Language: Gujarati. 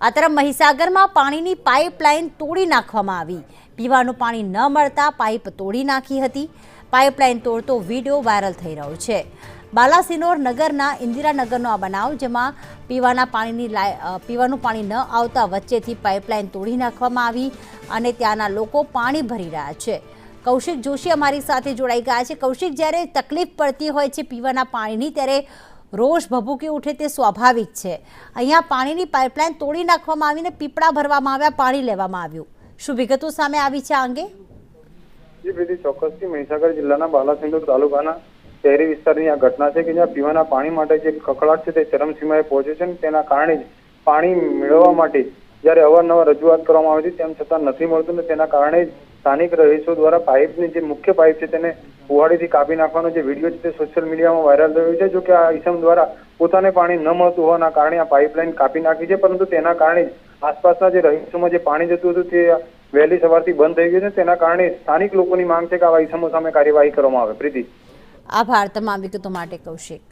આ તરફ મહીસાગરમાં પાણીની પાઇપલાઇન તોડી નાખવામાં આવી। પીવાનું પાણી ન મળતા પાઇપ તોડી નાખી હતી। પાઇપલાઇન તોડતો વિડીયો વાયરલ થઈ રહ્યો છે। બાલાસિનોર નગરના ઇન્દિરાનગરનો આ બનાવ, જેમાં પીવાનું પાણી ન આવતા વચ્ચેથી પાઇપલાઇન તોડી નાખવામાં આવી અને ત્યાંના લોકો પાણી ભરી રહ્યા છે। કૌશિક જોશી અમારી સાથે જોડાઈ ગયા છે। કૌશિક, જ્યારે તકલીફ પડતી હોય છે પીવાના પાણીની, ત્યારે રોષ ભભૂકી ઉઠે તે સ્વાભાવિક છે। અહીંયા પાણીની પાઇપલાઇન તોડી નાખવામાં આવીને પીપળા ભરવામાં આવ્યા, પાણી લેવામાં આવ્યું। શું વિગતો સામે આવી છે આ અંગે? જી પ્રીતિ, ચોક્કસથી મહીસાગર જિલ્લાના બાલાસિનોર તાલુકાના શહેરી વિસ્તારની આ ઘટના છે કે જ્યાં પીવાના પાણી માટે જે કકળાટ છે તે ચરમસીમાએ પહોંચ્યો છે અને તેના કારણે જ પાણી મેળવવા માટે જ્યારે અવારનવાર રજૂઆત કરવામાં આવી હતી તેમ છતાં નથી મળતું ને તેના કારણે જ સ્થાનિક રહીશો દ્વારા પાઇપની જે મુખ્ય પાઇપ છે તેને કુવાડીથી કાપી નાખવાનો જે વિડીયો છે તે સોશિયલ મીડિયામાં વાયરલ થયો છે। જો કે આ ઇસમ દ્વારા પોતાને પાણી ન મળતું હોવાના કારણે આ પાઇપલાઇન કાપી નાખી છે, પરંતુ તેના કારણે આસપાસના જે રહીશોમાં જે પાણી જતું હતું તે વહેલી સવારથી બંધ થઈ ગયું છે। તેના કારણે સ્થાનિક લોકોની માંગ છે કે આવા ઇસમો સામે કાર્યવાહી કરવામાં આવે। પ્રીતિ, આભાર તમામ વિગતો માટે કૌશિક।